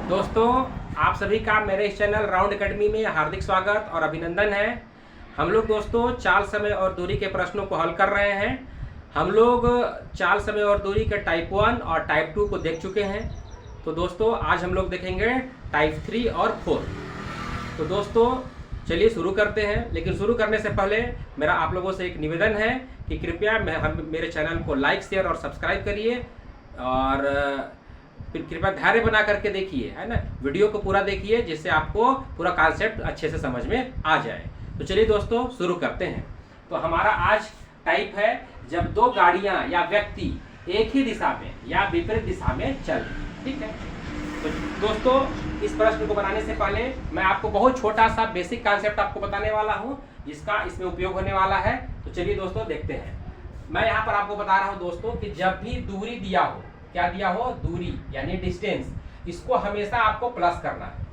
दोस्तों, आप सभी का मेरे इस चैनल राउंड एकेडमी में हार्दिक स्वागत और अभिनंदन है। हम लोग दोस्तों चाल, समय और दूरी के प्रश्नों को हल कर रहे हैं। हम लोग चाल, समय और दूरी के टाइप 1 और टाइप 2 को देख चुके हैं। तो दोस्तों आज हम लोग देखेंगे टाइप 3 और 4। तो दोस्तों चलिए शुरू करते हैं। लेकिन शुरू करने से पहले मेरा आप लोगों से एक निवेदन है कि कृपया मेरे चैनल को लाइक, शेयर और सब्सक्राइब करिए और फिर कृपया धैर्य बना करके देखिए, है ना। वीडियो को पूरा देखिए जिससे आपको पूरा कॉन्सेप्ट अच्छे से समझ में आ जाए। तो चलिए दोस्तों शुरू करते हैं। तो हमारा आज टाइप है जब दो गाड़ियां या व्यक्ति एक ही दिशा में या विपरीत दिशा में चल। ठीक है, तो दोस्तों इस प्रश्न को बनाने से पहले मैं आपको बहुत छोटा सा बेसिक कॉन्सेप्ट आपको बताने वाला हूँ जिसका इसमें उपयोग होने वाला है। तो चलिए दोस्तों देखते हैं। मैं यहाँ पर आपको बता रहा हूँ दोस्तों कि जब भी दूरी दिया हो, क्या दिया हो, दूरी यानी डिस्टेंस, इसको हमेशा आपको प्लस करना है।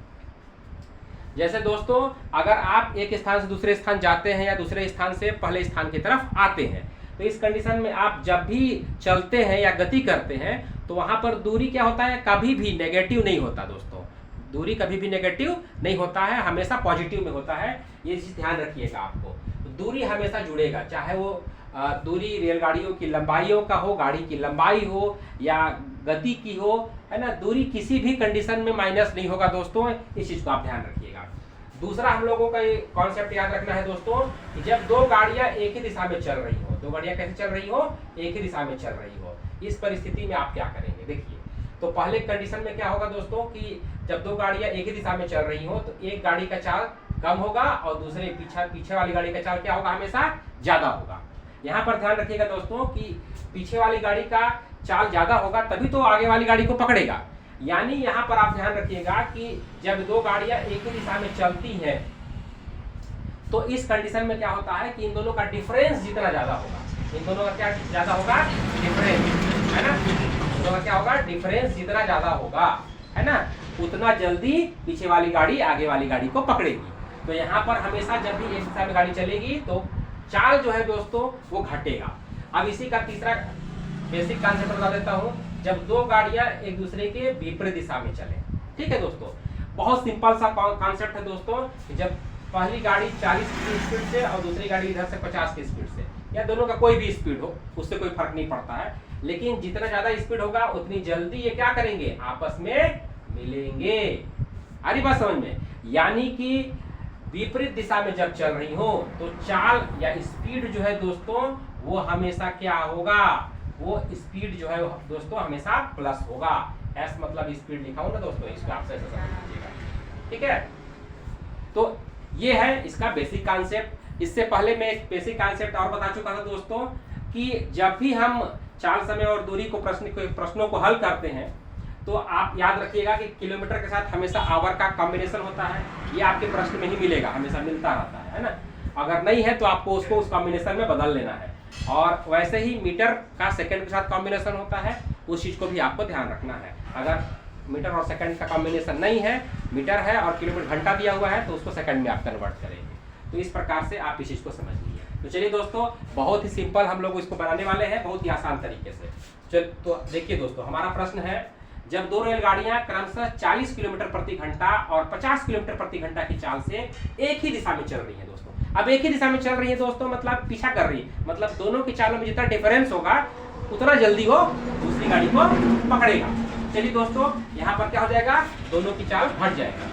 जैसे दोस्तों अगर आप एक स्थान से दूसरे स्थान जाते हैं या दूसरे स्थान से पहले स्थान की तरफ आते हैं, तो इस कंडीशन में आप जब भी चलते हैं या गति करते हैं तो वहां पर दूरी क्या होता है, कभी भी नेगेटिव नहीं होता। दोस्तों दूरी कभी भी नेगेटिव नहीं होता है, हमेशा पॉजिटिव में होता है। ये चीज ध्यान रखिएगा। आपको दूरी हमेशा जुड़ेगा, चाहे वो दूरी रेलगाड़ियों की लंबाइयों का हो, गाड़ी की लंबाई हो या गति की हो, है ना। दूरी किसी भी कंडीशन में माइनस नहीं होगा दोस्तों, इस चीज को आप ध्यान रखिएगा। दूसरा हम लोगों का ये कॉन्सेप्ट याद रखना है दोस्तों कि जब दो गाड़ियां एक ही दिशा में चल रही हो, दो गाड़ियां कैसे चल रही हो, एक ही दिशा में चल रही हो, इस परिस्थिति में आप क्या करेंगे। देखिए, तो पहले कंडीशन में क्या होगा दोस्तों कि जब दो गाड़ियां एक ही दिशा में चल रही हो तो एक गाड़ी का चाल कम होगा और दूसरे पीछे वाली गाड़ी का चाल क्या होगा, हमेशा ज्यादा होगा। यहाँ पर ध्यान रखिएगा दोस्तों कि पीछे वाली गाड़ी का चाल ज्यादा होगा तभी तो आगे वाली गाड़ी को पकड़ेगा। यानी यहाँ पर आप ध्यान रखिएगा कि जब दो गाड़ियां एक ही दिशा में चलती हैं तो इस कंडीशन में क्या होता है कि इन दोनों का डिफरेंस जितना ज्यादा होगा, इन दोनों का क्या ज्यादा होगा, डिफरेंस, है ना। इन दोनों का क्या होगा, डिफरेंस जितना ज्यादा होगा, है ना, उतना जल्दी पीछे वाली गाड़ी आगे वाली गाड़ी को पकड़ेगी। तो यहाँ पर हमेशा जब भी एक दिशा में गाड़ी चलेगी तो चाल जो है दोस्तों वो घटेगा। अब इसी का तीसरा बेसिक कॉन्सेप्ट बता देता हूँ। जब दो गाड़ियां एक दूसरे के विपरीत दिशा में चले, ठीक है दोस्तों, बहुत सिंपल सा कॉन्सेप्ट है दोस्तों कि जब पहली गाड़ी 40 की स्पीड से और दूसरी गाड़ी इधर से 50 की स्पीड से, या दोनों का कोई भी स्पीड हो, उससे कोई फर्क नहीं पड़ता है, लेकिन जितना ज्यादा स्पीड होगा उतनी जल्दी ये क्या करेंगे, आपस में मिलेंगे। आ रही बात समझ में। यानी कि विपरीत दिशा में जब चल रही हो तो चाल या स्पीड जो है दोस्तों वो हमेशा क्या होगा, वो स्पीड जो है दोस्तों हमेशा प्लस होगा। एस मतलब स्पीड लिखा हूं ना दोस्तों, इसको आप ऐसे समझ लीजिएगा। ठीक है, तो ये है इसका बेसिक कॉन्सेप्ट। इससे पहले मैं एक बेसिक कॉन्सेप्ट और बता चुका था दोस्तों कि जब भी हम चाल, समय और दूरी को प्रश्नों को हल करते हैं तो आप याद रखिएगा कि किलोमीटर के साथ हमेशा आवर का कॉम्बिनेशन होता है। ये आपके प्रश्न में ही मिलेगा, हमेशा मिलता रहता है ना। अगर नहीं है तो आपको उसको उस कॉम्बिनेशन में बदल लेना है। और वैसे ही मीटर का सेकंड के साथ कॉम्बिनेशन होता है, उस चीज को भी आपको ध्यान रखना है। अगर मीटर और सेकंड का कॉम्बिनेशन नहीं है, मीटर है और किलोमीटर घंटा दिया हुआ है, तो उसको सेकंड में आप कन्वर्ट करेंगे। तो इस प्रकार से आप इस चीज को समझ लीजिए। तो चलिए दोस्तों बहुत ही सिंपल हम लोग इसको बनाने वाले हैं, बहुत ही आसान तरीके से। चल तो देखिए दोस्तों, हमारा प्रश्न है जब दो रेलगाड़ियां क्रमशः 40 किलोमीटर प्रति घंटा और 50 किलोमीटर प्रति घंटा की चाल से एक ही दिशा में चल रही है दोस्तों। अब एक ही दिशा में चल रही है दोस्तों मतलब पीछा कर रही है, मतलब दोनों की चालों में जितना डिफरेंस होगा उतना जल्दी वो दूसरी गाड़ी को पकड़ेगा। चलिए दोस्तों यहाँ पर क्या हो जाएगा, दोनों की चाल घट जाएगा।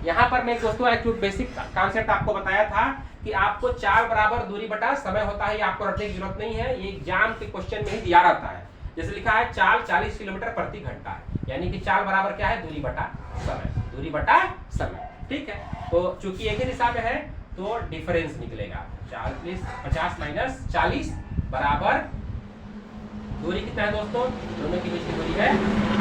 यहाँ पर मैं दोस्तों एक बेसिक कॉन्सेप्ट आपको बताया था कि आपको चाल बराबर दूरी बटा समय होता है, ये आपको रटने की जरूरत नहीं है, ये एग्जाम के क्वेश्चन में ही दिया रहता है। जैसे लिखा है चाल 40 किलोमीटर प्रति घंटा है, यानी कि चाल बराबर क्या है, दूरी बटा समय, दूरी बटा समय। ठीक है, तो चूंकि एक ही दिशा में है तो डिफरेंस निकलेगा। 50 माइनस 40 बराबर दूरी कितना है दोस्तों, दोनों के बीच की दूरी है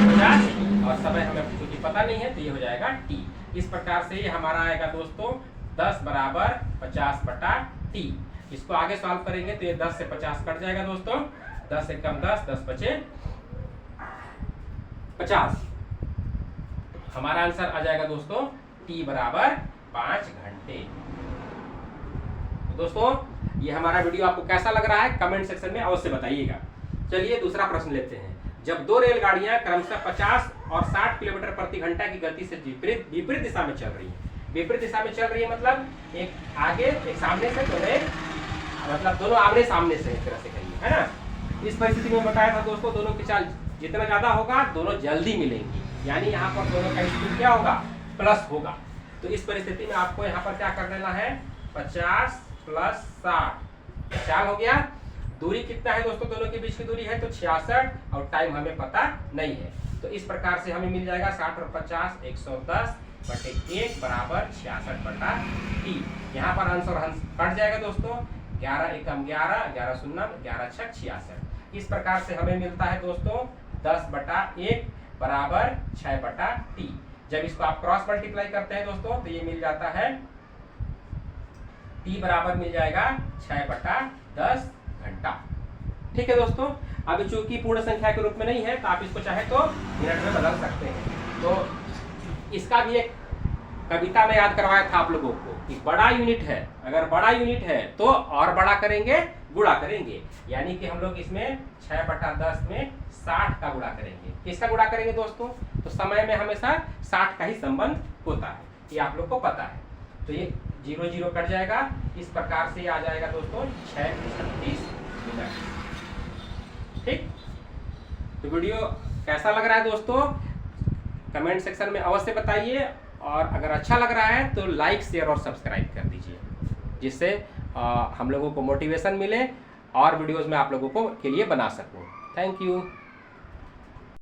50 और समय हमें क्योंकि पता नहीं है तो ये हो जाएगा t। इस प्रकार से ये हमारा आएगा दोस्तों 10 बराबर 50 बटा t। इसको आगे सॉल्व करेंगे तो ये 10 से 50 कट जाएगा दोस्तों, 10 से कम 10, 10 बचे 50। हमारा आंसर आ जाएगा दोस्तों t बराबर 5 घंटे। दोस्तों ये हमारा वीडियो आपको कैसा लग रहा है कमेंट सेक्शन में अवश्य बताइएगा। चलिए दूसरा प्रश्न लेते हैं। जब दो रेलगाड़ियां क्रमशः 50 और 60 किलोमीटर प्रति घंटा की गति से विपरीत दिशा में चल रही है। विपरीत दिशा में चल रही है मतलब एक आगे एक सामने से, मतलब दोनों आमने सामने से, एक तरह से कहिए, है ना। इस परिस्थिति में बताया था दोस्तों, दोनों की चाल जितना ज्यादा होगा दोनों जल्दी मिलेंगी, यानी यहाँ पर दोनों का स्पीड क्या होगा, प्लस होगा। तो इस परिस्थिति में आपको यहाँ पर क्या कर लेना है, 50 + 60 चाल हो गया। दूरी कितना है दोस्तों, दोनों के बीच की दूरी है तो 66, और टाइम हमें पता नहीं है। तो इस प्रकार से हमें मिल जाएगा 60 और 50 110/1 बराबर 66/t। यहाँ पर अंश और अंश कट जाएगा दोस्तों, 11 एकम 11, 11 शून्यम 11 छक 66। इस प्रकार से हमें मिलता है दोस्तों 10/1 बराबर 6/t। जब इसको आप क्रॉस मल्टीप्लाई करते हैं दोस्तों तो ये मिल जाता है t बराबर मिल जाएगा 6/10 घंटा। ठीक है दोस्तों, अब चूंकि पूर्ण संख्या के रूप में नहीं है तो आप इसको चाहे तो मिनट में बदल सकते हैं। तो इसका भी एक कविता में याद करवाया था आप लोगों को कि बड़ा यूनिट है, अगर बड़ा यूनिट है तो और बड़ा करेंगे, गुणा करेंगे, यानी कि हम लोग इसमें 6/10 में 60 का गुणा करेंगे। किसका गुणा करेंगे दोस्तों, तो समय में हमेशा 60 का ही संबंध होता है, ये आप लोग को पता है। तो ये 0 0 कट जाएगा, इस प्रकार से आ जाएगा दोस्तों 6:36 मिनट। ठीक, तो वीडियो कैसा लग रहा है दोस्तों, कमेंट सेक्शन में अवश्य बताइए, और अगर अच्छा लग रहा है तो लाइक शेयर और सब्सक्राइब कर दीजिए, जिससे हम लोगों को मोटिवेशन मिले और वीडियोस में आप लोगों को के लिए बना सकूं। Thank you.